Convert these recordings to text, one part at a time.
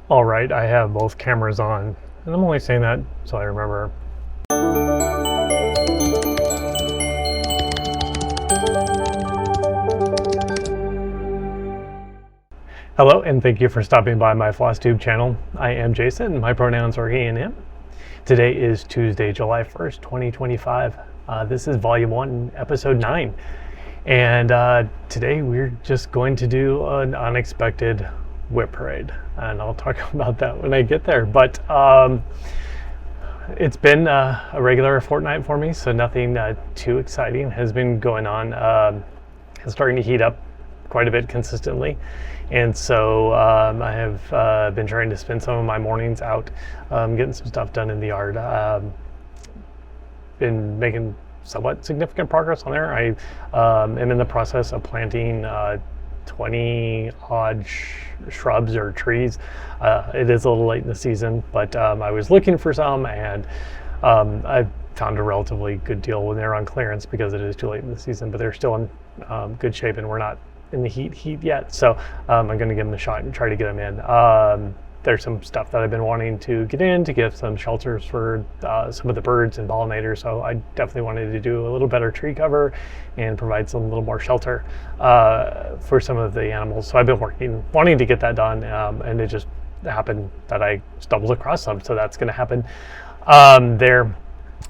All right, I have both cameras on, and I'm only saying that so I remember. Hello, and thank you for stopping by my Flosstube channel. I am Jason. My pronouns are he and him. Today is Tuesday, July 1st, 2025. This is Volume 1, Episode 9. And today we're just going to do an unexpected WIP parade. And I'll talk about that when I get there. But it's been a regular fortnight for me, so nothing too exciting has been going on. It's starting to heat up quite a bit consistently. And so I have been trying to spend some of my mornings out getting some stuff done in the yard. Been making somewhat significant progress on there. I am in the process of planting 20 odd shrubs or trees. It is a little late in the season, but I was looking for some, and I found a relatively good deal when they're on clearance because it is too late in the season, but they're still in good shape, and we're not in the heat yet. So I'm going to give them a shot and try to get them in. There's some stuff that I've been wanting to get in to give some shelters for some of the birds and pollinators. So I definitely wanted to do a little better tree cover and provide some little more shelter for some of the animals. So I've been wanting to get that done, and it just happened that I stumbled across some. So that's going to happen.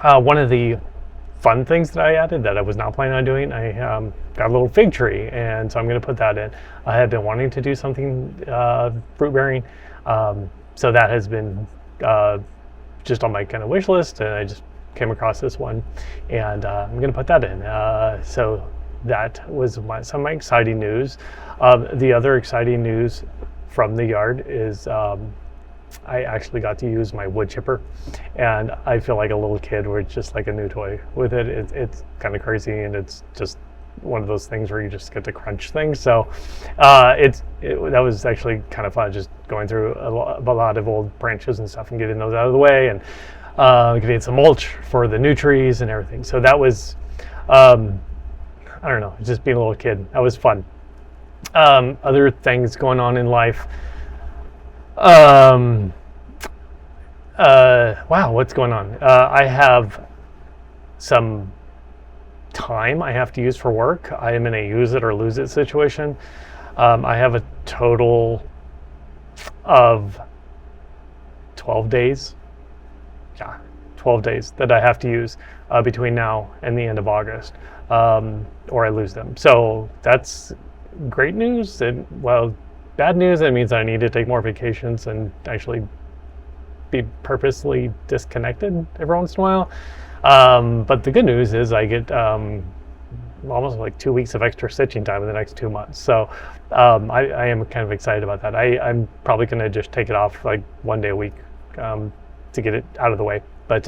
One of the fun things that I added that I was not planning on doing, I got a little fig tree, and so I'm going to put that in. I had been wanting to do something fruit bearing. So that has been just on my kind of wish list, and I just came across this one, and I'm going to put that in. So that was some of my exciting news. The other exciting news from the yard is I actually got to use my wood chipper, and I feel like a little kid with just like a new toy with it. It's kind of crazy, and it's just one of those things where you just get to crunch things. So that was actually kind of fun, just going through a lot of old branches and stuff and getting those out of the way, and getting some mulch for the new trees and everything. So that was, I don't know, just being a little kid. That was fun. Other things going on in life. Wow, what's going on? I have some time I have to use for work. I am in a use it or lose it situation. I have a total of 12 days. Yeah, 12 days that I have to use between now and the end of August, or I lose them. So that's great news. Bad news, it means I need to take more vacations and actually be purposely disconnected every once in a while. But the good news is I get almost like 2 weeks of extra stitching time in the next 2 months. So I am kind of excited about that. I'm probably going to just take it off like 1 day a week to get it out of the way. But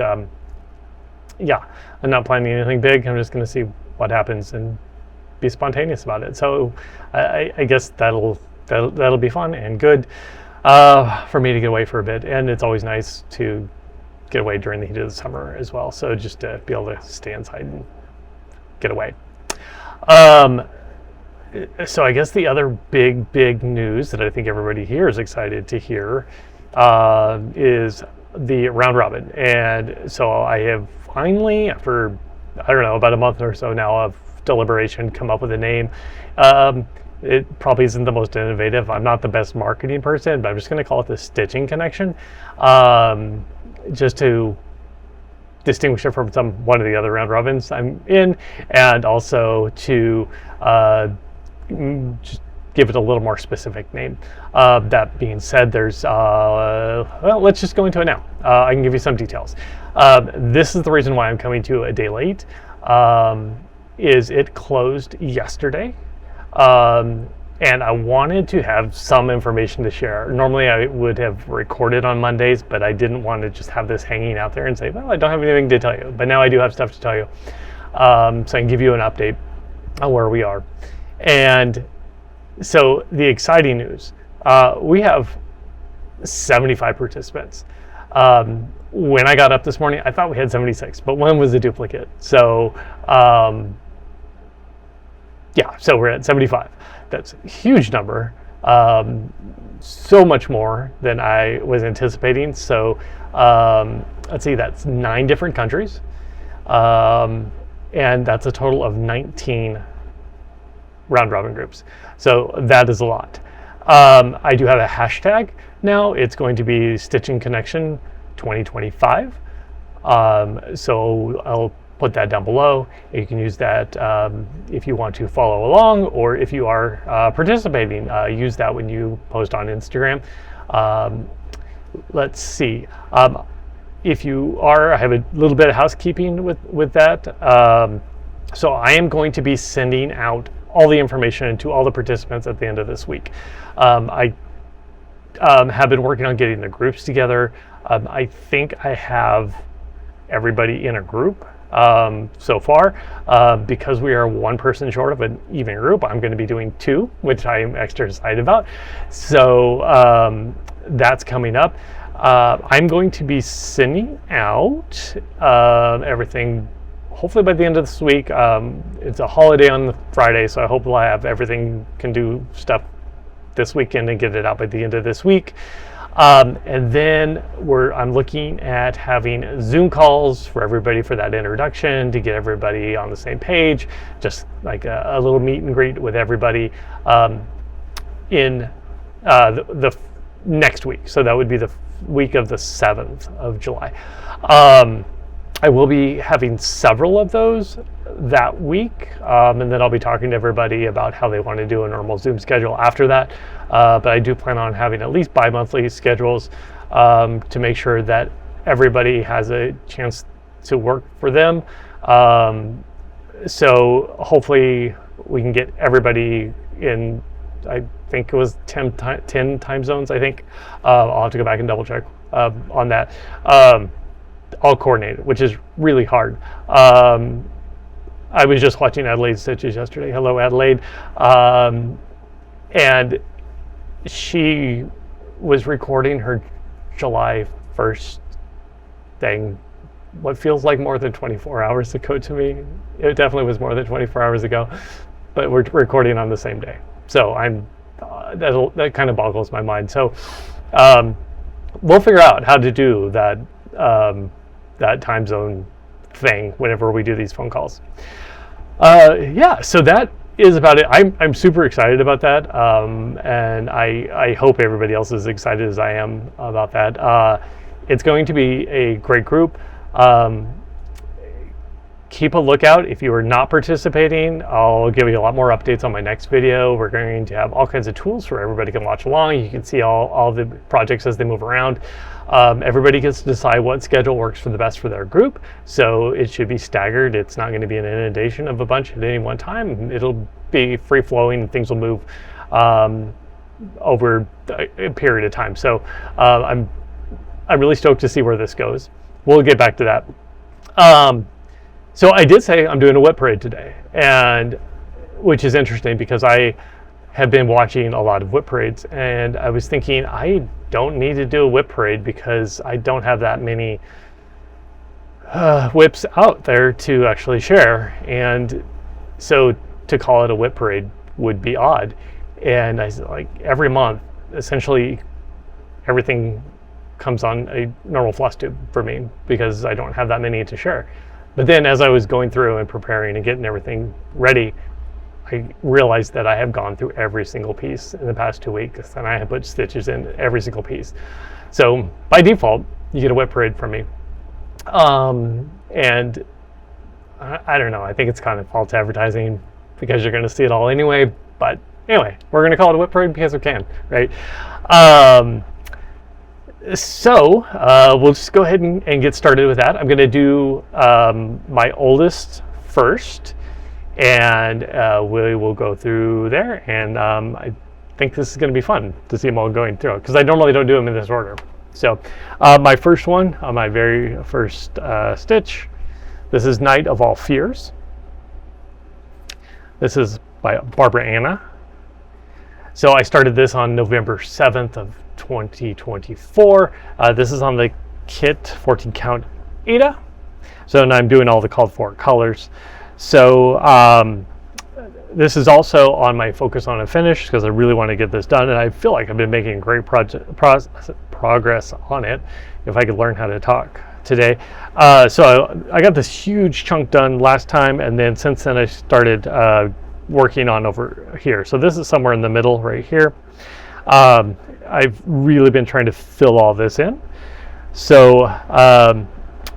yeah, I'm not planning anything big. I'm just going to see what happens and be spontaneous about it. So I guess that'll be fun and good for me to get away for a bit. And it's always nice to get away during the heat of the summer as well. So just to be able to stay inside and get away. So I guess the other big news that I think everybody here is excited to hear is the round robin. And so I have finally, after, I don't know, about a month or so now of deliberation, come up with a name. It probably isn't the most innovative. I'm not the best marketing person, but I'm just going to call it the Stitching Connection, just to distinguish it from one of the other round robins I'm in, and also to just give it a little more specific name. That being said, there's well, let's just go into it now. I can give you some details. This is the reason why I'm coming to you a day late. Is it closed yesterday? And I wanted to have some information to share. Normally I would have recorded on Mondays, but I didn't want to just have this hanging out there and say, well, I don't have anything to tell you. But now I do have stuff to tell you. So I can give you an update on where we are. And so the exciting news, we have 75 participants. When I got up this morning, I thought we had 76, but one was a duplicate. So yeah, so we're at 75. That's a huge number. So much more than I was anticipating. So let's see, that's 9 different countries. And that's a total of 19 round robin groups. So that is a lot. I do have a hashtag now. It's going to be Stitching Connection 2025. So I'll put that down below. You can use that if you want to follow along, or if you are participating, use that when you post on Instagram. Let's see. If you are, I have a little bit of housekeeping with that. So I am going to be sending out all the information to all the participants at the end of this week. I have been working on getting the groups together. I think I have everybody in a group so far. Because we are one person short of an even group, I'm going to be doing 2, which I am extra excited about. So that's coming up. I'm going to be sending out everything hopefully by the end of this week. It's a holiday on the Friday, so I hope we'll have everything, can do stuff this weekend and get it out by the end of this week. And then I'm looking at having Zoom calls for everybody for that introduction, to get everybody on the same page, just like a little meet and greet with everybody in the next week. So that would be the week of the 7th of July. I will be having several of those that week, and then I'll be talking to everybody about how they want to do a normal Zoom schedule after that. But I do plan on having at least bi-monthly schedules to make sure that everybody has a chance to work for them. So hopefully we can get everybody in, I think it was 10 time zones, I think. I'll have to go back and double check on that. All coordinated, which is really hard. I was just watching Adelaide's Stitches yesterday. Hello, Adelaide. And she was recording her July 1st thing, what feels like more than 24 hours ago to me. It definitely was more than 24 hours ago, but we're recording on the same day. So that kind of boggles my mind. So we'll figure out how to do that that time zone thing whenever we do these phone calls. Yeah, so that is about it. I'm super excited about that, and I hope everybody else is excited as I am about that. It's going to be a great group. Keep a lookout. If you are not participating, I'll give you a lot more updates on my next video. We're going to have all kinds of tools where everybody can watch along. You can see all the projects as they move around. Everybody gets to decide what schedule works for the best for their group. So it should be staggered. It's not going to be an inundation of a bunch at any one time. It'll be free flowing and things will move over a period of time. So I'm really stoked to see where this goes. We'll get back to that. So I did say I'm doing a WIP parade today, and which is interesting because I have been watching a lot of WIP parades, and I was thinking I don't need to do a WIP parade because I don't have that many WIPs out there to actually share, and so to call it a WIP parade would be odd. And I said, like, every month essentially everything comes on a normal Flosstube for me because I don't have that many to share. But then as I was going through and preparing and getting everything ready, I realized that I have gone through every single piece in the past 2 weeks, and I have put stitches in every single piece. So by default, you get a WIP parade from me. And I don't know, I think it's kind of false advertising because you're going to see it all anyway. But anyway, we're going to call it a WIP parade because we can, right? So we'll just go ahead and get started with that. I'm going to do my oldest first, and we will go through there. And I think this is going to be fun to see them all going through because I normally don't do them in this order. So my first one, my very first stitch, this is Night of All Fears. This is by Barbara Anna. So I started this on November 7th of 2024. This is on the kit 14 count Ada. So now I'm doing all the called for colors. So this is also on my focus on a finish because I really want to get this done, and I feel like I've been making great progress on it. If I could learn how to talk today. So I got this huge chunk done last time, and then since then I started working on over here. So this is somewhere in the middle right here. I've really been trying to fill all this in. So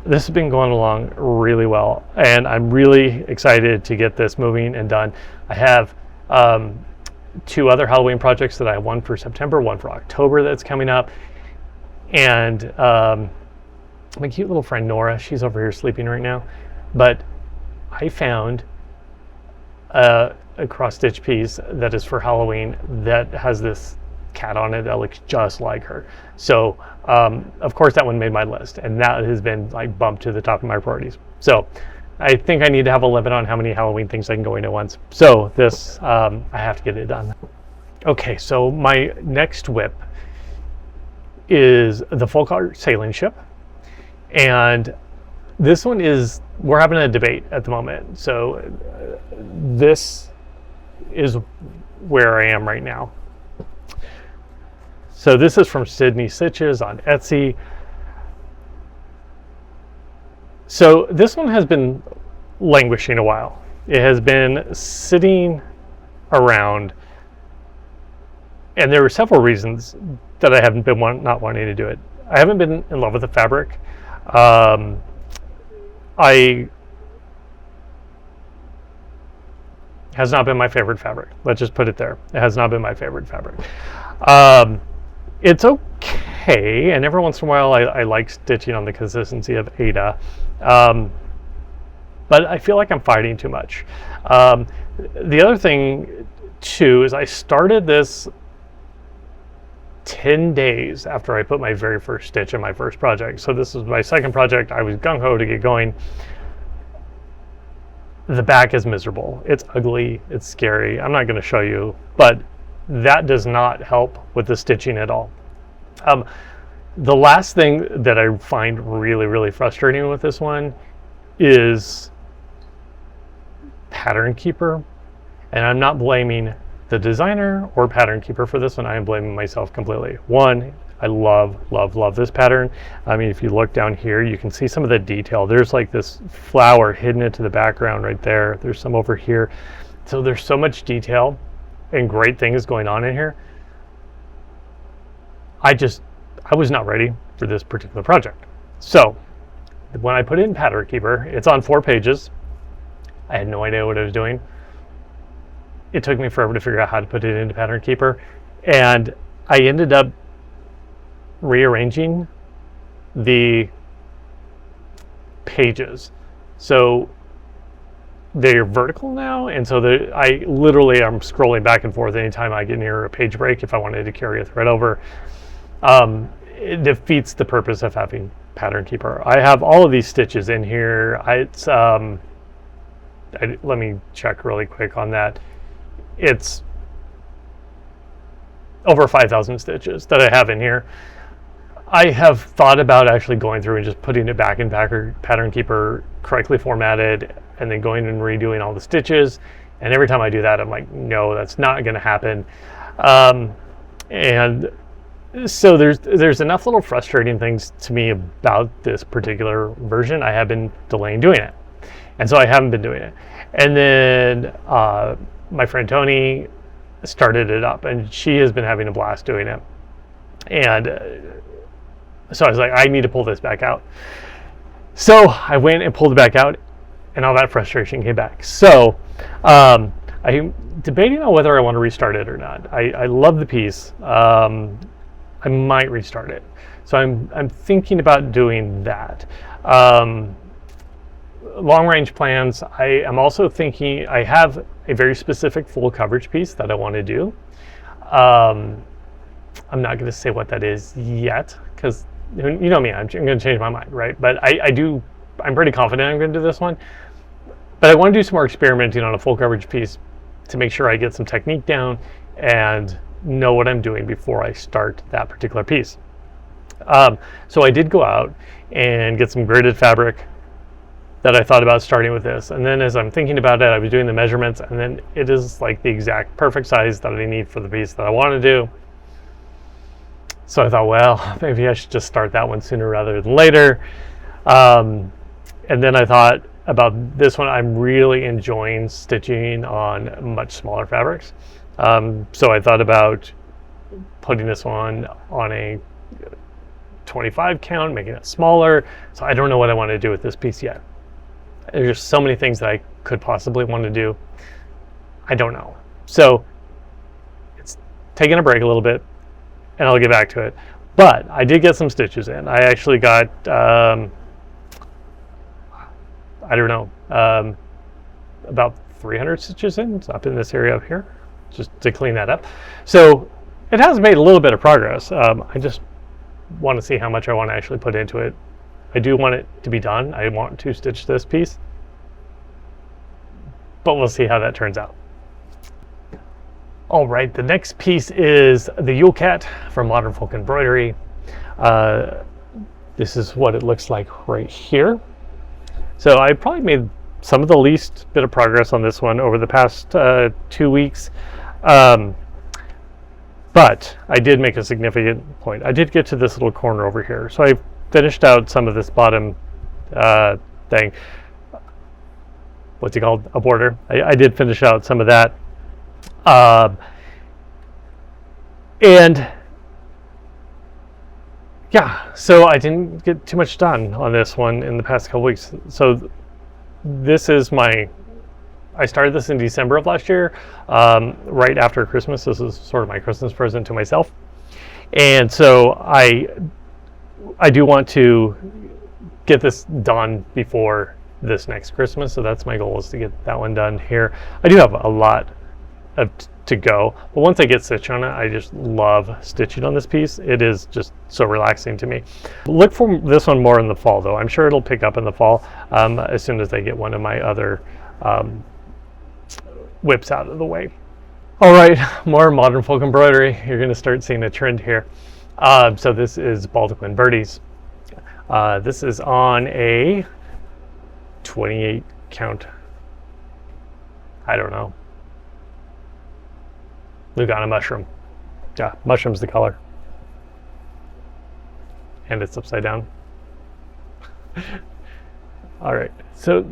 this has been going along really well, and I'm really excited to get this moving and done. I have 2 other Halloween projects that I have, one for September, one for October that's coming up. And my cute little friend Nora, she's over here sleeping right now, but I found a cross stitch piece that is for Halloween that has this cat on it that looks just like her. So of course that one made my list, and that has been like bumped to the top of my priorities. So I think I need to have a limit on how many Halloween things I can go into at once. So this, I have to get it done. Okay, so my next WIP is the folk art sailing ship, and this one is, we're having a debate at the moment. So this is where I am right now. So this is from Sydney Stitches on Etsy. So this one has been languishing a while. It has been sitting around, and there were several reasons that I haven't been not wanting to do it. I haven't been in love with the fabric. Has not been my favorite fabric. Let's just put it there. It has not been my favorite fabric. It's okay, and every once in a while I like stitching on the consistency of Ada, but I feel like I'm fighting too much. The other thing too is I started this 10 days after I put my very first stitch in my first project. So this is my second project. I was gung-ho to get going. The back is miserable. It's ugly. It's scary. I'm not going to show you, but that does not help with the stitching at all. The last thing that I find really, really frustrating with this one is Pattern Keeper. And I'm not blaming the designer or Pattern Keeper for this one. I am blaming myself completely. One, I love, love, love this pattern. I mean, if you look down here, you can see some of the detail. There's like this flower hidden into the background right there. There's some over here. So there's so much detail and great things going on in here. I was not ready for this particular project. So when I put in Pattern Keeper, it's on 4 pages. I had no idea what I was doing. It took me forever to figure out how to put it into Pattern Keeper, and I ended up rearranging the pages. So they're vertical now, and so I literally am scrolling back and forth anytime I get near a page break if I wanted to carry a thread over. It defeats the purpose of having Pattern Keeper. I have all of these stitches in here. Let me check really quick on that. It's over 5,000 stitches that I have in here. I have thought about actually going through and just putting it back in Pattern Keeper correctly formatted, and then going and redoing all the stitches. And every time I do that, I'm like, no, that's not going to happen. And so there's enough little frustrating things to me about this particular version. I have been delaying doing it, and so I haven't been doing it. And then my friend Tony started it up, and she has been having a blast doing it. And so I was like, I need to pull this back out. So I went and pulled it back out, and all that frustration came back. So I'm debating on whether I want to restart it or not. I love the piece. I might restart it. So I'm thinking about doing that. Long range plans, I am also thinking, I have a very specific full coverage piece that I want to do. I'm not going to say what that is yet, because you know me, I'm going to change my mind, right? But I'm pretty confident I'm going to do this one. But I want to do some more experimenting on a full coverage piece to make sure I get some technique down and know what I'm doing before I start that particular piece. So I did go out and get some gridded fabric, that I thought about starting with this. And then as I'm thinking about it, I was doing the measurements, and then it is like the exact perfect size that I need for the piece that I want to do. So I thought, well, maybe I should just start that one sooner rather than later. And then I thought about this one. I'm really enjoying stitching on much smaller fabrics. So I thought about putting this one on a 25 count, making it smaller. So I don't know what I want to do with this piece yet. There's just so many things that I could possibly want to do. I don't know. So it's taking a break a little bit, and I'll get back to it. But I did get some stitches in. I actually got, I don't know, about 300 stitches in. It's up in this area up here, just to clean that up. So it has made a little bit of progress. I just want to see how much I want to actually put into it. I do want it to be done. I want to stitch this piece, but we'll see how that turns out. All right, the next piece is the Yule Cat from Modern Folk Embroidery. This is what it looks like right here. So I probably made some of the least bit of progress on this one over the past 2 weeks. But I did make a significant point. I did get to this little corner over here. So I finished out some of this bottom thing. What's it called? A border. I did finish out some of that. And yeah, so I didn't get too much done on this one in the past couple weeks. So this is I started this in December of last year, right after Christmas. This is sort of my Christmas present to myself. And so I do want to get this done before this next Christmas. So that's my goal, is to get that one done here. I do have a lot to go, but once I get stitched on it, I just love stitching on this piece. It is just so relaxing to me. Look for this one more in the fall, though. I'm sure it'll pick up in the fall as soon as I get one of my other whips out of the way. All right, more Modern Folk Embroidery. You're going to start seeing a trend here. So this is Baldaquin Birdies. This is on a 28 count. I don't know. Lugana mushroom. Yeah, mushroom's the color. And it's upside down. All right, so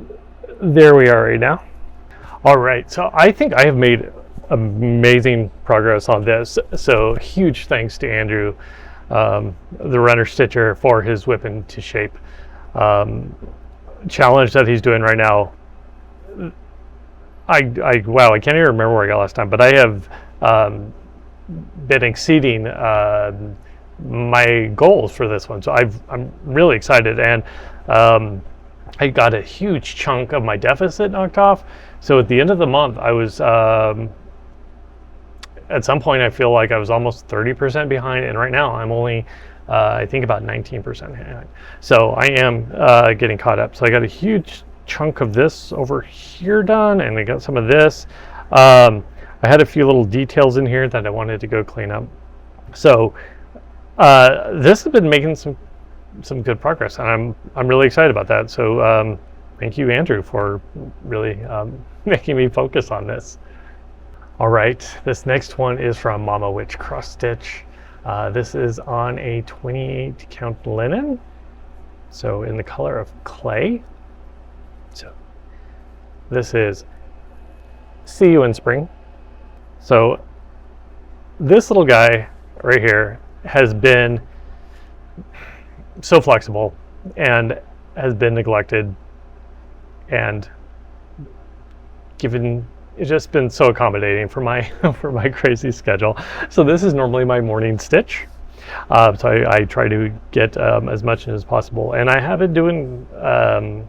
there we are right now. All right, so I think I have made amazing progress on this. So huge thanks to Andrew, the runner stitcher, for his whip into shape challenge that he's doing right now. Wow, I can't even remember where I got last time, but I have been exceeding my goals for this one. So I'm really excited, and I got a huge chunk of my deficit knocked off. So at the end of the month, I was at some point I feel like I was almost 30% behind, and right now I'm only I think about 19% behind. So I am getting caught up. So I got a huge chunk of this over here done, and I got some of this. I had a few little details in here that I wanted to go clean up. So this has been making some good progress, and I'm really excited about that. So thank you, Andrew, for really making me focus on this. All right, this next one is from Mama Witch Cross Stitch. This is on a 28 count linen, so in the color of clay. So this is See You in Spring. So this little guy right here has been so flexible and has been neglected, and it's just been so accommodating for my for my crazy schedule. So this is normally my morning stitch. So I try to get as much as possible, and I have been doing a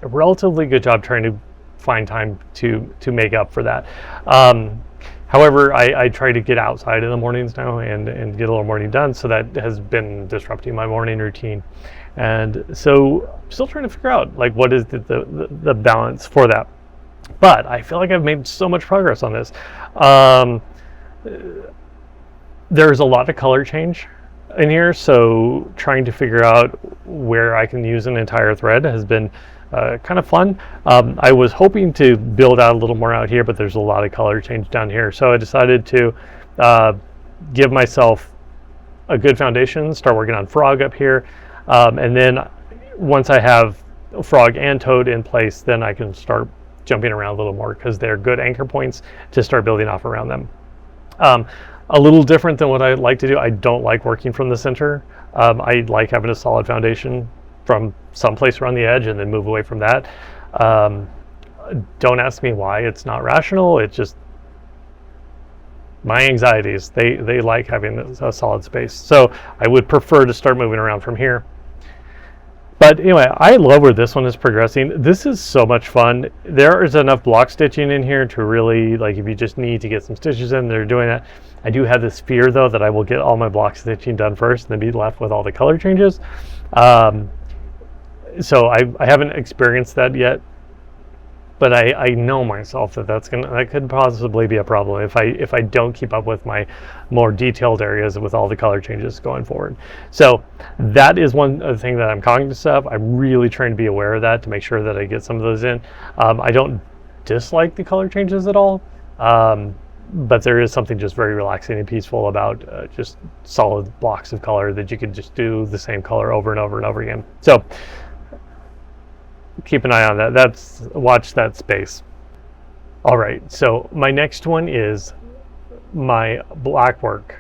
relatively good job trying to find time to make up for that. However, I try to get outside in the mornings now and get a little morning done, so that has been disrupting my morning routine. And so I'm still trying to figure out like what is the balance for that. But I feel like I've made so much progress on this. There's a lot of color change in here, so trying to figure out where I can use an entire thread has been kind of fun. I was hoping to build out a little more out here, but there's a lot of color change down here, so I decided to give myself a good foundation, start working on frog up here, and then once I have frog and toad in place, then I can start jumping around a little more, because they're good anchor points to start building off around them. A little different than what I like to do. I don't like working from the center. I like having a solid foundation from someplace around the edge and then move away from that. Don't ask me why. It's not rational. It's just my anxieties. They like having a solid space. So I would prefer to start moving around from here. But anyway, I love where this one is progressing. This is so much fun. There is enough block stitching in here to really, like, if you just need to get some stitches in, they're doing that. I do have this fear, though, that I will get all my block stitching done first and then be left with all the color changes. So I haven't experienced that yet, but I know myself that that could possibly be a problem if I don't keep up with my more detailed areas with all the color changes going forward. So that is one of the things that I'm cognizant of. I'm really trying to be aware of that to make sure that I get some of those in. I don't dislike the color changes at all, but there is something just very relaxing and peaceful about just solid blocks of color that you can just do the same color over and over and over again. So keep an eye on that. Watch that space. All right, so my next one is my black work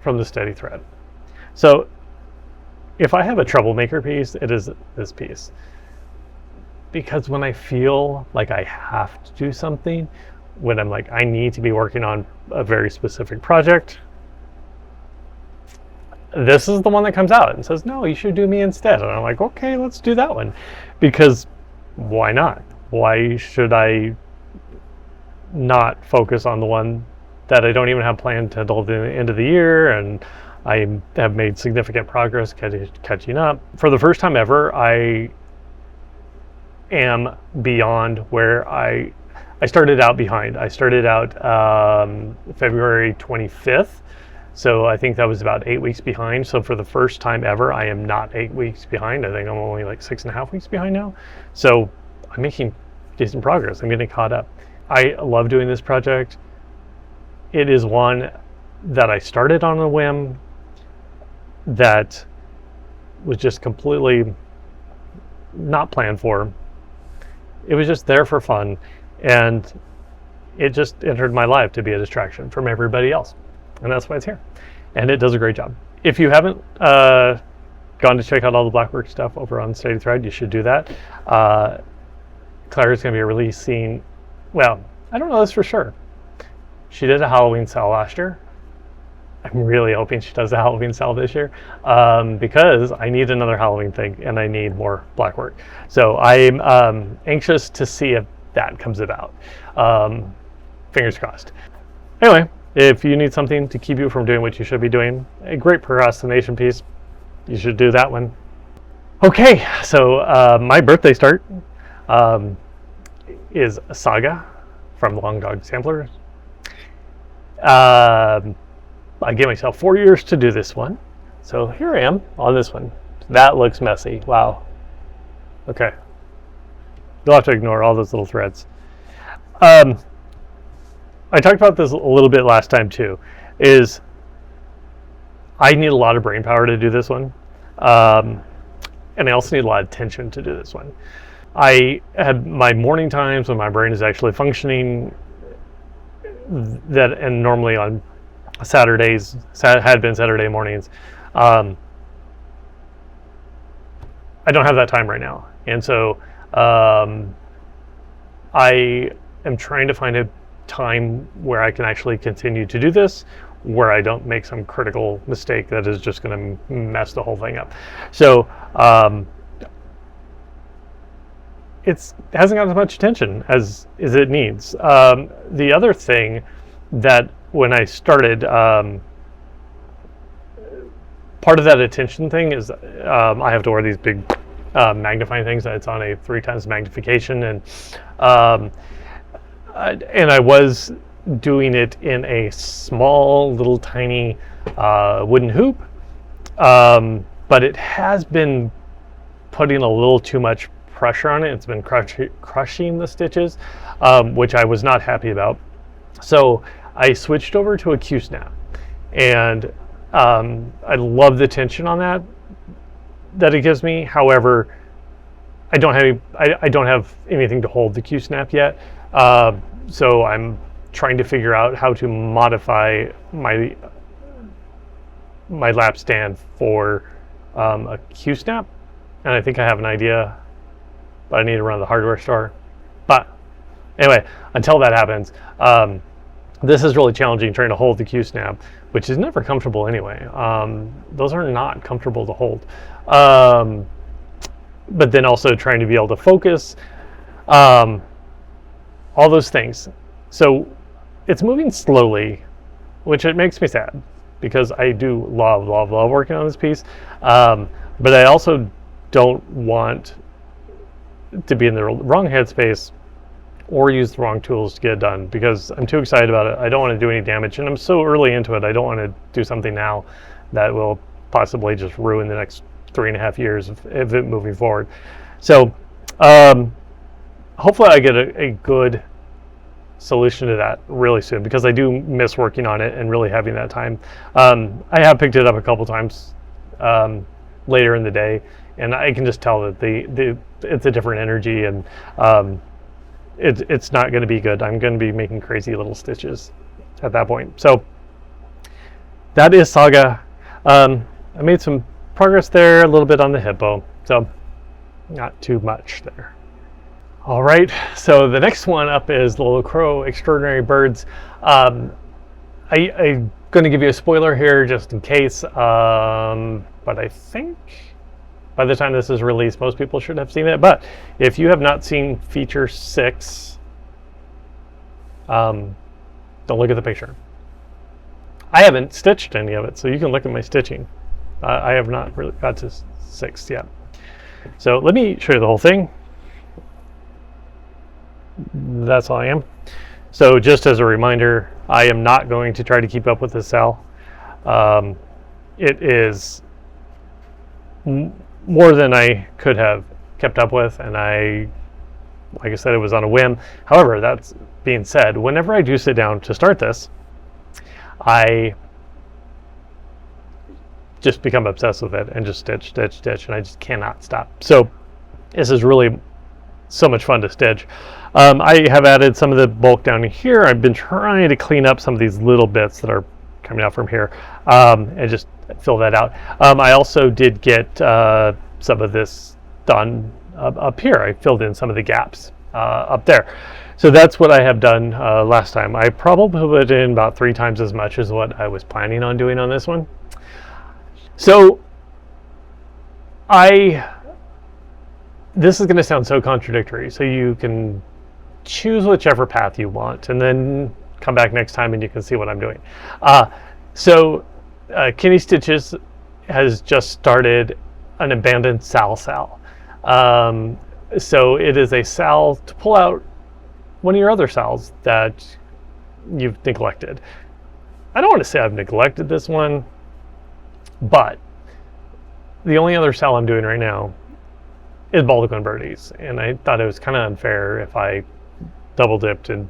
from the steady thread. So if I have a troublemaker piece, it is this piece. Because when I feel like I have to do something, when I'm like, I need to be working on a very specific project, this is the one that comes out and says, no, you should do me instead. And I'm like, okay, let's do that one. Because why not? Why should I not focus on the one that I don't even have planned until the end of the year, and I have made significant progress catching up. For the first time ever, I am beyond where I started out behind. I started out February 25th. So I think that was about 8 weeks behind. So for the first time ever, I am not 8 weeks behind. I think I'm only like 6.5 weeks behind now. So I'm making decent progress. I'm getting caught up. I love doing this project. It is one that I started on a whim that was just completely not planned for. It was just there for fun. And it just entered my life to be a distraction from everybody else. And that's why it's here. And it does a great job. If you haven't gone to check out all the Blackwork stuff over on Steady Thread, you should do that. Claire's going to be releasing, well, I don't know this for sure. She did a Halloween sale last year. I'm really hoping she does a Halloween sale this year, because I need another Halloween thing and I need more Blackwork. So I'm anxious to see if that comes about. Fingers crossed. Anyway, if you need something to keep you from doing what you should be doing, a great procrastination piece, you should do that one. Okay, so my birthday start is SAGA from Long Dog Samplers. I gave myself 4 years to do this one. So here I am on this one. That looks messy. Wow. Okay. You'll have to ignore all those little threads. I talked about this a little bit last time too, is I need a lot of brain power to do this one. And I also need a lot of attention to do this one. I had my morning times when my brain is actually functioning, and normally on Saturdays, had been Saturday mornings. I don't have that time right now. And so I am trying to find a time where I can actually continue to do this, where I don't make some critical mistake that is just going to mess the whole thing up. So it hasn't got as much attention as it needs. The other thing that when I started, part of that attention thing is I have to wear these big magnifying things. It's on a 3x magnification, and I was doing it in a small little tiny wooden hoop, but it has been putting a little too much pressure on it. It's been crushing the stitches, which I was not happy about. So I switched over to a Q-snap, and I love the tension on that it gives me. However, I don't have anything to hold the Q-snap yet, so I'm trying to figure out how to modify my lap stand for a Q-snap, and I think I have an idea, but I need to run to the hardware store. But anyway, until that happens, this is really challenging, trying to hold the Q-snap, which is never comfortable anyway. Those are not comfortable to hold. But then also trying to be able to focus, all those things. So it's moving slowly, which it makes me sad, because I do love working on this piece. But I also don't want to be in the wrong headspace or use the wrong tools to get it done, because I'm too excited about it. I don't want to do any damage, and I'm so early into it. I don't want to do something now that will possibly just ruin the next 3.5 years of it moving forward. So hopefully I get a good solution to that really soon, because I do miss working on it and really having that time. I have picked it up a couple times later in the day, and I can just tell that it's a different energy, and it's not going to be good. I'm going to be making crazy little stitches at that point. So that is Saga. I made some progress there, a little bit on the hippo, so not too much there. All right, so the next one up is the Little Crow Extraordinary Birds. I'm going to give you a spoiler here just in case, but I think by the time this is released, most people should have seen it. But if you have not seen feature 6, don't look at the picture. I haven't stitched any of it, so you can look at my stitching. I have not really got to 6 yet. So let me show you the whole thing. That's all I am. So just as a reminder, I am not going to try to keep up with this cell. It is more than I could have kept up with, and like I said, it was on a whim. However, that's being said, whenever I do sit down to start this, I just become obsessed with it and just stitch, and I just cannot stop. So this is really so much fun to stitch. I have added some of the bulk down here. I've been trying to clean up some of these little bits that are coming out from here, and just fill that out. I also did get some of this done up here. I filled in some of the gaps up there. So that's what I have done last time. I probably put in about 3 times as much as what I was planning on doing on this one. So this is going to sound so contradictory, so you can choose whichever path you want and then come back next time and you can see what I'm doing. Kenny Stitches has just started an abandoned sal. So it is a sal to pull out one of your other sals that you've neglected. I don't want to say I've neglected this one, but the only other sal I'm doing right now is Baldaquin Birdies, and I thought it was kind of unfair if I double dipped and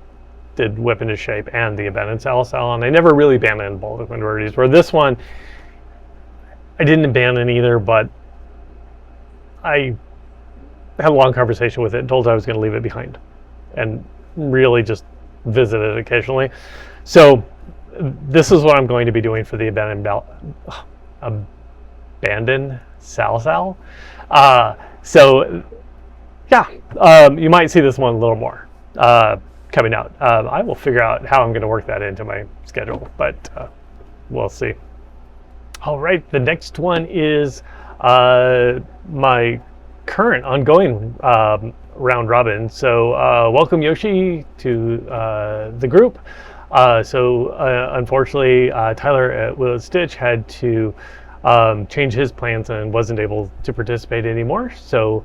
did WIP into shape and the abandoned sal, and I never really abandoned Baldaquin Birdies. Where this one, I didn't abandon either, but I had a long conversation with it and told it I was going to leave it behind and really just visit it occasionally. So this is what I'm going to be doing for the abandoned sal. So yeah, you might see this one a little more coming out. I will figure out how I'm going to work that into my schedule, but we'll see. All right, the next one is my current ongoing round robin. So welcome Yoshi to the group. Unfortunately, Tyler at Will Stitch had to change his plans and wasn't able to participate anymore. So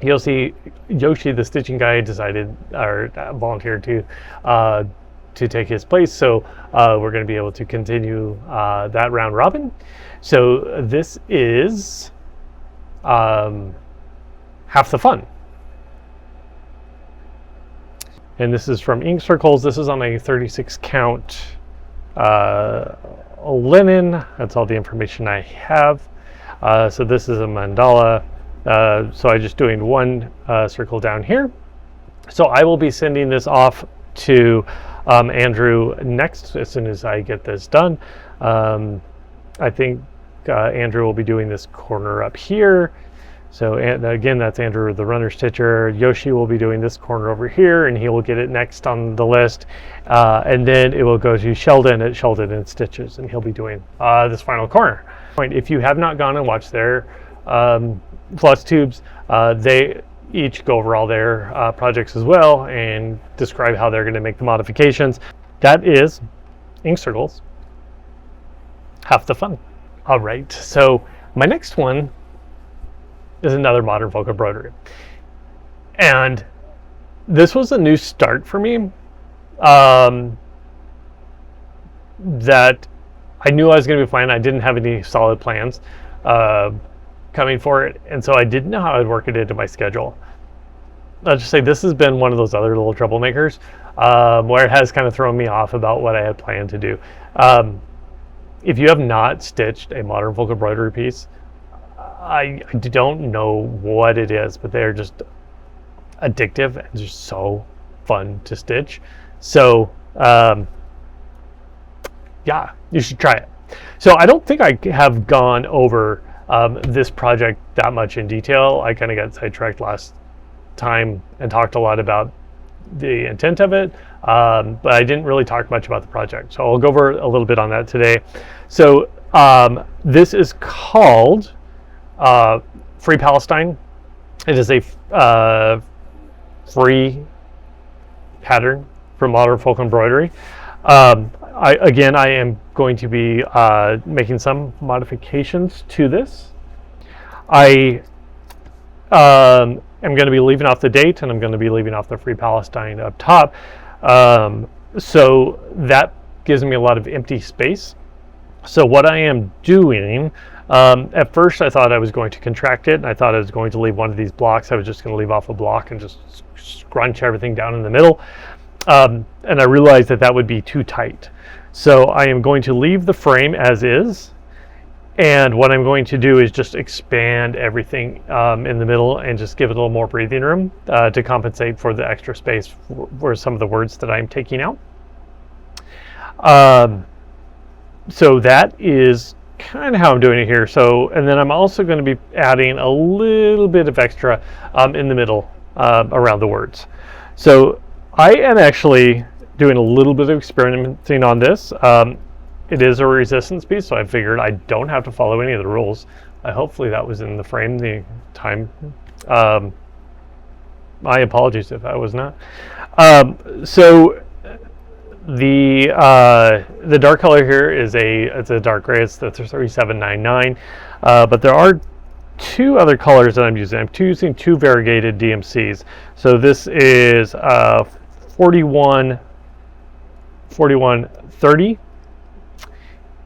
Yoshi, the stitching guy, decided or volunteered to take his place. So we're going to be able to continue that round robin. So this is half the fun. And this is from Ink Circles. This is on a 36 count linen. That's all the information I have. So this is a mandala. So I'm just doing one circle down here. So I will be sending this off to Andrew next as soon as I get this done. I think Andrew will be doing this corner up here. So and again, that's Andrew, the runner stitcher. Yoshi will be doing this corner over here, and he will get it next on the list. And then it will go to Sheldon at Sheldon and Stitches, and he'll be doing this final corner. If you have not gone and watched their floss tubes, they each go over all their projects as well and describe how they're going to make the modifications. That is Ink Circles. Half the fun. All right, so my next one is another modern folk embroidery, and this was a new start for me. That I knew I was going to be fine. I didn't have any solid plans coming for it, and so I didn't know how I'd work it into my schedule. I'll just say this has been one of those other little troublemakers where it has kind of thrown me off about what I had planned to do. If you have not stitched a modern folk embroidery piece, I don't know what it is, but they're just addictive and just so fun to stitch. So yeah, you should try it. So I don't think I have gone over this project that much in detail. I kind of got sidetracked last time and talked a lot about the intent of it, but I didn't really talk much about the project. So I'll go over a little bit on that today. So this is called Free Palestine. It is a free pattern for modern folk embroidery. I am going to be making some modifications to this. I am going to be leaving off the date, and I'm going to be leaving off the Free Palestine up top. So that gives me a lot of empty space. So what I am doing, at first I thought I was going to contract it, and I thought I was going to leave one of these blocks. I was just going to leave off a block and just scrunch everything down in the middle. And I realized that that would be too tight. So I am going to leave the frame as is. And what I'm going to do is just expand everything in the middle and just give it a little more breathing room to compensate for the extra space for some of the words that I'm taking out. So that is kind of how I'm doing it here. So, and then I'm also going to be adding a little bit of extra in the middle around the words. So I am actually doing a little bit of experimenting on this. It is a resistance piece, so I figured I don't have to follow any of the rules. Hopefully that was in the frame the time. My apologies if I was not. So the dark color here is it's a dark gray. It's the 3799. But there are two other colors that I'm using. I'm using two variegated DMCs. So this is 4130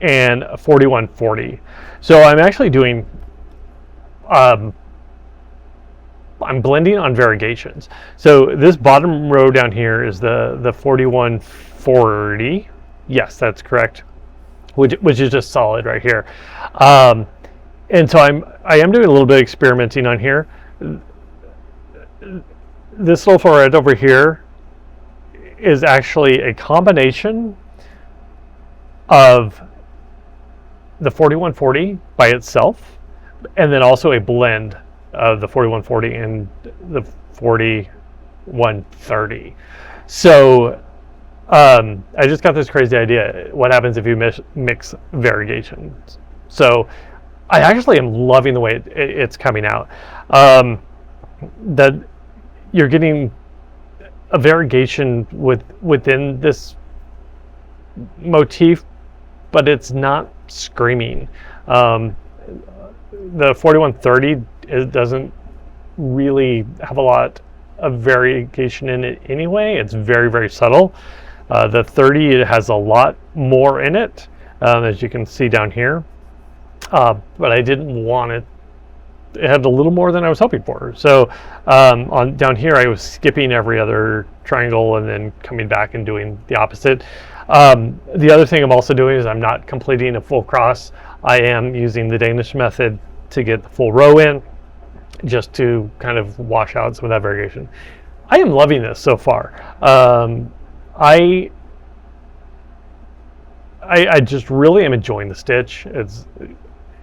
and 4140. So I'm actually doing I'm blending on variegations. So this bottom row down here is the 4140. Yes, that's correct. Which is just solid right here. And so I am doing a little bit of experimenting on here. This little forehead over here is actually a combination of the 4140 by itself, and then also a blend of the 4140 and the 4130. So I just got this crazy idea. What happens if you mix variegations? So I actually am loving the way it's coming out. That you're getting a variegation within this motif, but it's not screaming. The 4130 doesn't really have a lot of variation in it anyway. It's very, very subtle. The 30, it has a lot more in it, as you can see down here. But I didn't want it. It had a little more than I was hoping for. So on down here, I was skipping every other triangle and then coming back and doing the opposite. The other thing I'm also doing is I'm not completing a full cross. I am using the Danish method to get the full row in, just to kind of wash out some of that variation. I am loving this so far. I just really am enjoying the stitch.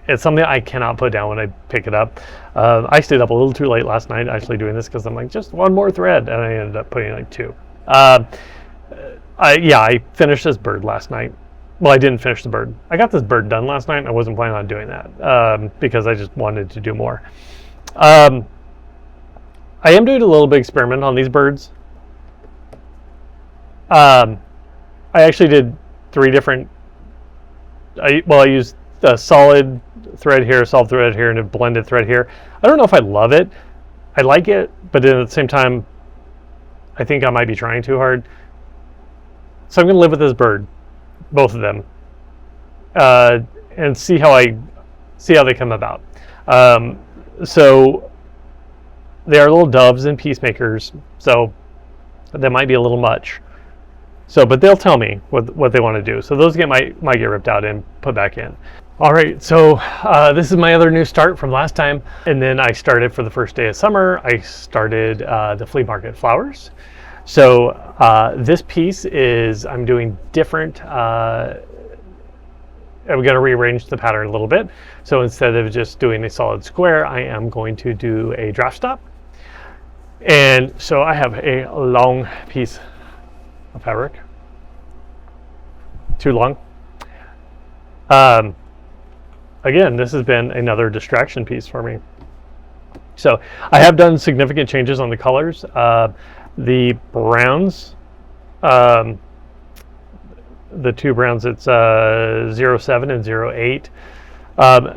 It's something I cannot put down when I pick it up. I stayed up a little too late last night actually doing this because I'm like, just one more thread, and I ended up putting like 2. I finished this bird last night. Well, I didn't finish the bird. I got this bird done last night, and I wasn't planning on doing that because I just wanted to do more. I am doing a little bit experiment on these birds. I actually did 3 different. I used a solid thread here, solid thread here, and a blended thread here. I don't know if I love it. I like it, but then at the same time, I think I might be trying too hard. So I'm going to live with this bird, both of them, and see how they come about. So they are little doves and peacemakers, so that might be a little much. So, but they'll tell me what they want to do. So those might get ripped out and put back in. All right, so this is my other new start from last time. And then I started for the first day of summer, I started the flea market flowers. So this piece is, I'm doing different, I'm going to rearrange the pattern a little bit. So instead of just doing a solid square, I am going to do a draft stop. And so I have a long piece of fabric, too long. Again, this has been another distraction piece for me. So I have done significant changes on the colors. The browns, the 2 browns, it's 07 and 08.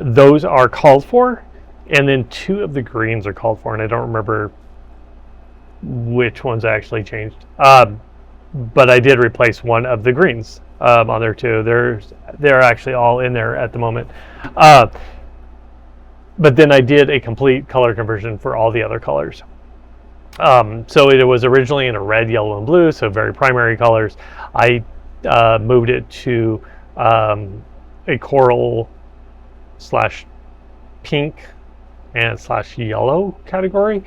Those are called for, and then 2 of the greens are called for, and I don't remember which ones I actually changed. But I did replace 1 of the greens on there too. They're actually all in there at the moment. But then I did a complete color conversion for all the other colors. So it was originally in a red, yellow, and blue, so very primary colors. I moved it to a coral / pink and / yellow category.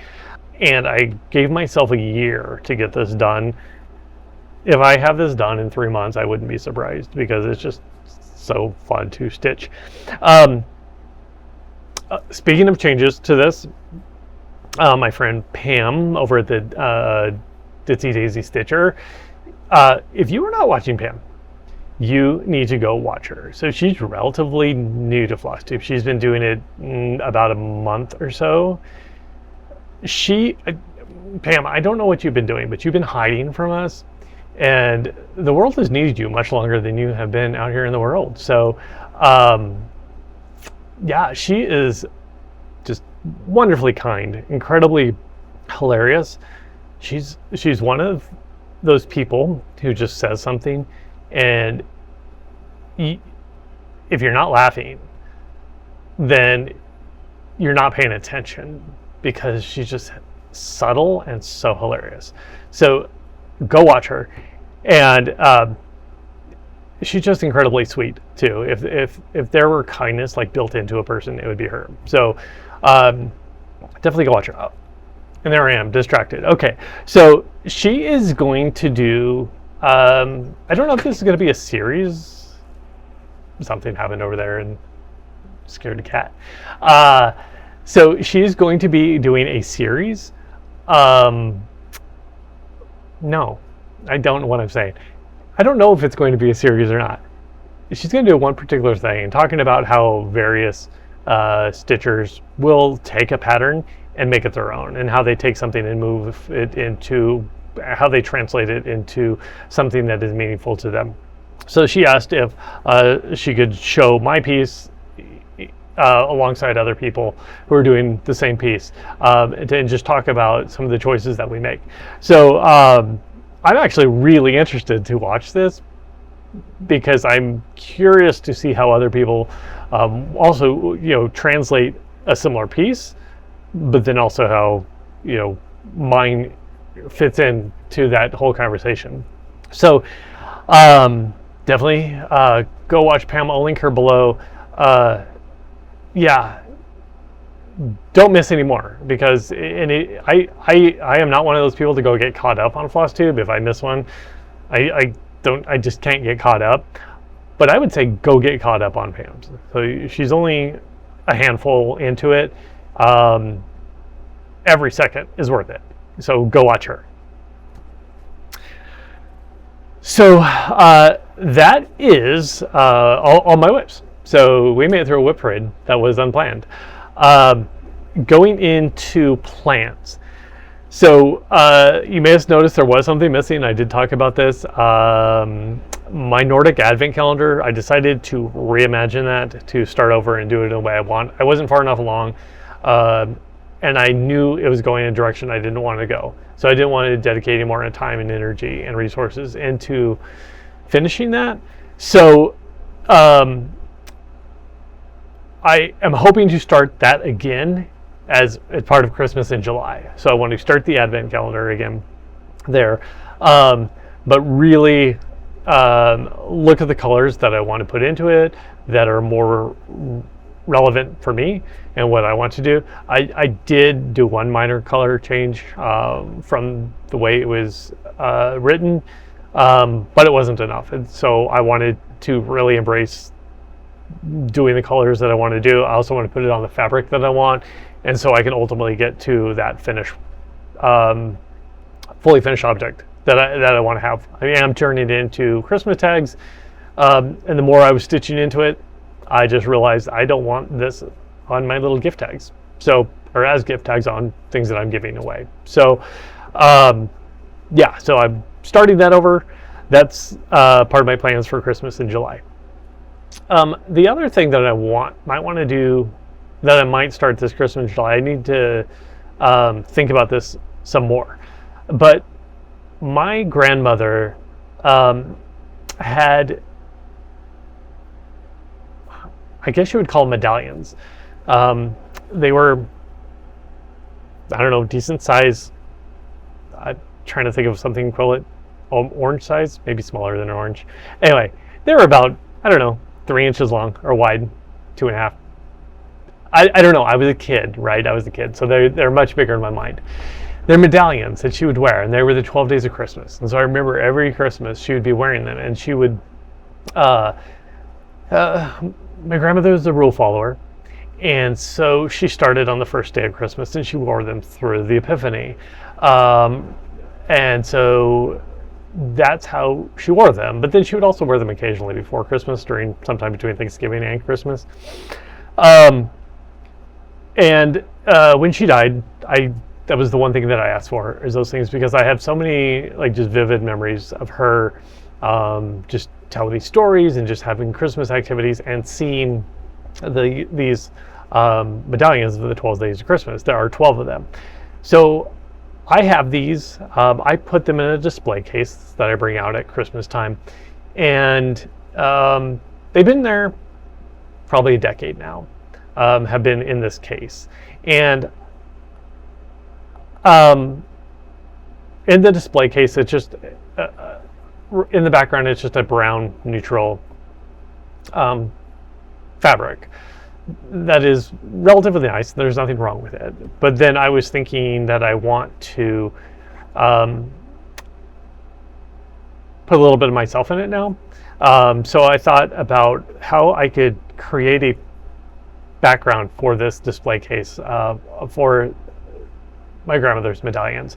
And I gave myself a year to get this done. If I have this done in 3 months, I wouldn't be surprised because it's just so fun to stitch. Speaking of changes to this, my friend Pam over at the Ditsy Daisy Stitcher, if you are not watching Pam, you need to go watch her. So she's relatively new to Flosstube. She's been doing it about a month or so. Pam, I don't know what you've been doing, but you've been hiding from us. And the world has needed you much longer than you have been out here in the world. So, yeah, she is just wonderfully kind, incredibly hilarious. She's one of those people who just says something, and if you're not laughing, then you're not paying attention because she's just subtle and so hilarious. So go watch her, and she's just incredibly sweet too. If there were kindness like built into a person, it would be her. So definitely go watch her. Oh, and there I am, distracted. Okay, so she is going to do. I don't know if this is going to be a series. Something happened over there and scared a cat. So she's going to be doing a series. No, I don't know what I'm saying. I don't know if it's going to be a series or not. She's going to do one particular thing, talking about how various stitchers will take a pattern and make it their own, and how they take something and move it into, how they translate it into something that is meaningful to them. So she asked if she could show my piece alongside other people who are doing the same piece, and just talk about some of the choices that we make. So I'm actually really interested to watch this because I'm curious to see how other people also, translate a similar piece, but then also how, mine fits in to that whole conversation. So definitely go watch Pam. I'll link her below. Don't miss any more, because I am not one of those people to go get caught up on Flosstube. If I miss one, I just can't get caught up. But I would say go get caught up on Pam's. So she's only a handful into it. Every second is worth it. So go watch her. So that is all my whips. So we made it through a whip parade that was unplanned. Going into plans. So you may have noticed there was something missing. I did talk about this. My Nordic Advent calendar, I decided to reimagine that, to start over and do it in the way I want. I wasn't far enough along, and I knew it was going in a direction I didn't want to go. So I didn't want to dedicate any more time and energy and resources into finishing that. So I am hoping to start that again as part of Christmas in July. So I want to start the Advent calendar again there, but really look at the colors that I want to put into it that are more relevant for me and what I want to do. I did do one minor color change from the way it was written, but it wasn't enough. And so I wanted to really embrace doing the colors that I want to do. I also want to put it on the fabric that I want, and so I can ultimately get to that finished, fully finished object that I want to have. I mean, I'm turning it into Christmas tags, and the more I was stitching into it, I just realized I don't want this on my little gift tags. So, or as gift tags on things that I'm giving away. So, so I'm starting that over. That's part of my plans for Christmas in July. The other thing that I might want to do, that I might start this Christmas in July, I need to think about this some more. But my grandmother had, I guess you would call them medallions. They were, I don't know, decent size. I'm trying to think of something equivalent. Orange size, maybe smaller than an orange. Anyway, they were about, I don't know, 3 inches long or wide, 2.5. I don't know. I was a kid, right? I was a kid, so they're much bigger in my mind. They're medallions that she would wear, and they were the 12 days of Christmas. And so I remember every Christmas she would be wearing them, and she would. My grandmother was a rule follower, and so she started on the first day of Christmas, and she wore them through the Epiphany, and so that's how she wore them. But then she would also wear them occasionally before Christmas, sometime between Thanksgiving and Christmas. And when she died, that was the one thing that I asked for, is those things, because I have so many just vivid memories of her just telling me stories and just having Christmas activities and seeing these medallions of the 12 days of Christmas. There are 12 of them. So I have these. I put them in a display case that I bring out at Christmas time, and they've been there probably a decade now. Have been in this case, and in the display case, it's just in the background, it's just a brown neutral fabric that is relatively nice. There's nothing wrong with it. But then I was thinking that I want to put a little bit of myself in it now. So I thought about how I could create a background for this display case for my grandmother's medallions.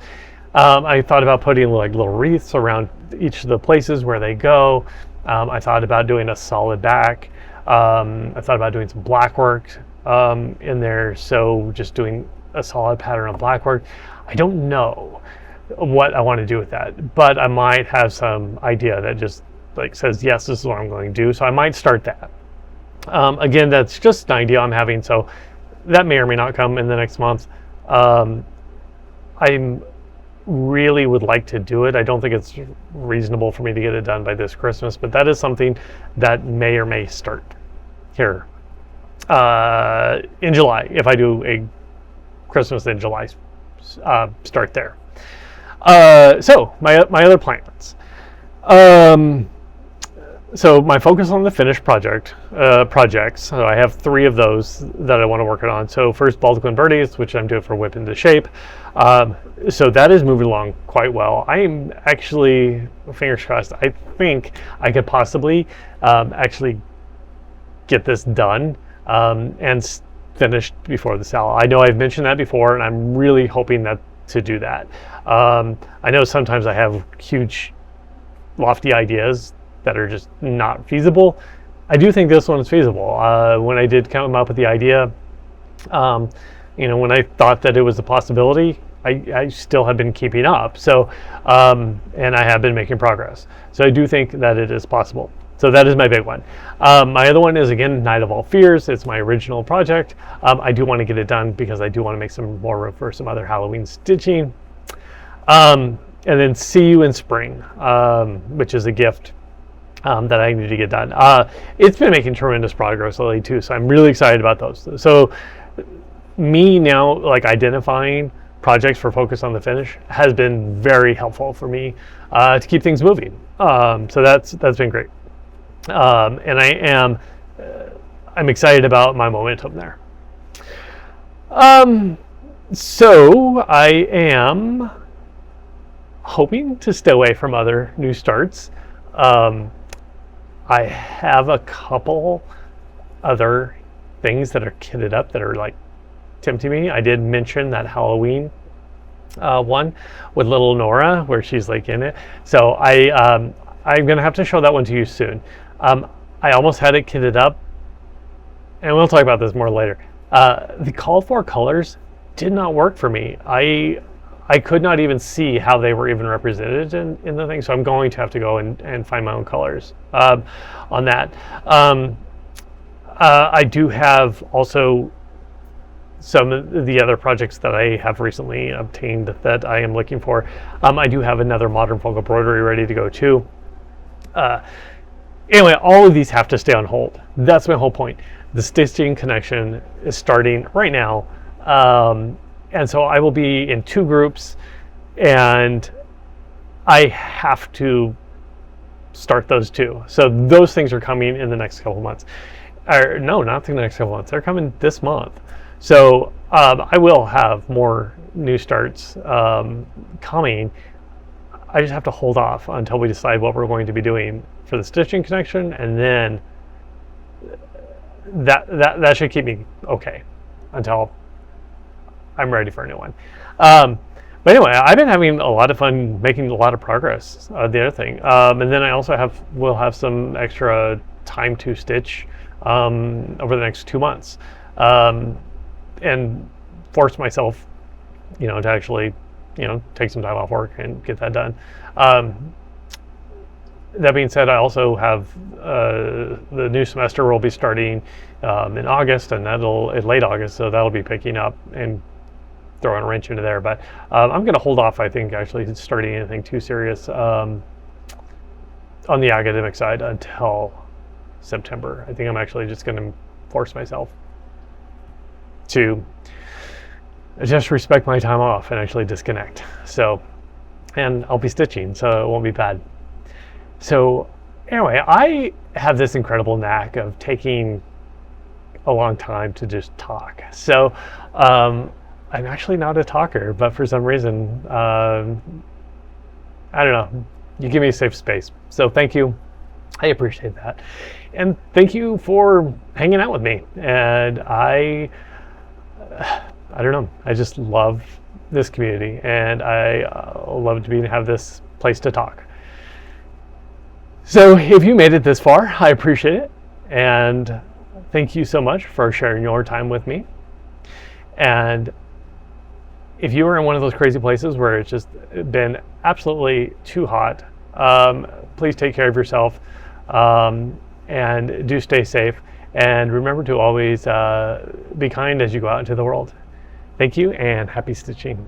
I thought about putting little wreaths around each of the places where they go. I thought about doing a solid back. I thought about doing some black work in there, so just doing a solid pattern of black work. I don't know what I want to do with that, but I might have some idea that just says, yes, this is what I'm going to do. So I might start that. Again, that's just an idea I'm having, so that may or may not come in the next month. I really would like to do it. I don't think it's reasonable for me to get it done by this Christmas, but that is something that may or may start here in July, if I do a Christmas in July start there. So my other plans. So my focus on the finished projects. So I have 3 of those that I want to work on. So first, Baldaquin Birdies, which I'm doing for WIP into shape. So that is moving along quite well. I'm actually, fingers crossed, I think I could possibly actually get this done and finished before the SAGA. I know I've mentioned that before, and I'm really hoping to do that. I know sometimes I have huge, lofty ideas that are just not feasible. I do think this one is feasible. When I did come up with the idea, when I thought that it was a possibility, I still have been keeping up. So, and I have been making progress. So I do think that it is possible. So that is my big one. My other one is, again, Night of All Fears. It's my original project. I do want to get it done because I do want to make some more room for some other Halloween stitching. And then See You in Spring, which is a gift that I need to get done. It's been making tremendous progress lately too, so I'm really excited about those. So me now, like, identifying projects for focus on the finish has been very helpful for me to keep things moving. So that's been great. And I'm excited about my momentum there. So I am hoping to stay away from other new starts. I have a couple other things that are kitted up that are like tempting me. I did mention that Halloween one with little Nora where she's like in it. So I'm gonna have to show that one to you soon. I almost had it kitted up, and we'll talk about this more later. The called for colors did not work for me. I could not even see how they were even represented in the thing, so I'm going to have to go and find my own colors on that. I do have also some of the other projects that I have recently obtained that I am looking for. I do have another modern folk embroidery ready to go too. Anyway, all of these have to stay on hold. That's my whole point. The stitching connection is starting right now. And so I will be in 2 groups, and I have to start those 2. So those things are coming in the next couple months. Or no, not in the next couple months. They're coming this month. So I will have more new starts coming. I just have to hold off until we decide what we're going to be doing for the stitching connection, and then that should keep me okay until I'm ready for a new one. But anyway, I've been having a lot of fun making a lot of progress. The other thing, and then I also will have some extra time to stitch over the next 2 months, and force myself, to actually, take some time off work and get that done. That being said, I also have the new semester will be starting in August, and in late August, so that'll be picking up and throwing a wrench into there. But I'm going to hold off, I think, actually starting anything too serious on the academic side until September. I think I'm actually just going to force myself to just respect my time off and actually disconnect. So, and I'll be stitching, so it won't be bad. So anyway, I have this incredible knack of taking a long time to just talk. So I'm actually not a talker, but for some reason, I don't know, you give me a safe space. So thank you. I appreciate that. And thank you for hanging out with me. And I don't know, I just love this community, and I love to have this place to talk. So if you made it this far, I appreciate it. And thank you so much for sharing your time with me. And if you are in one of those crazy places where it's just been absolutely too hot, please take care of yourself, and do stay safe. And remember to always be kind as you go out into the world. Thank you, and happy stitching.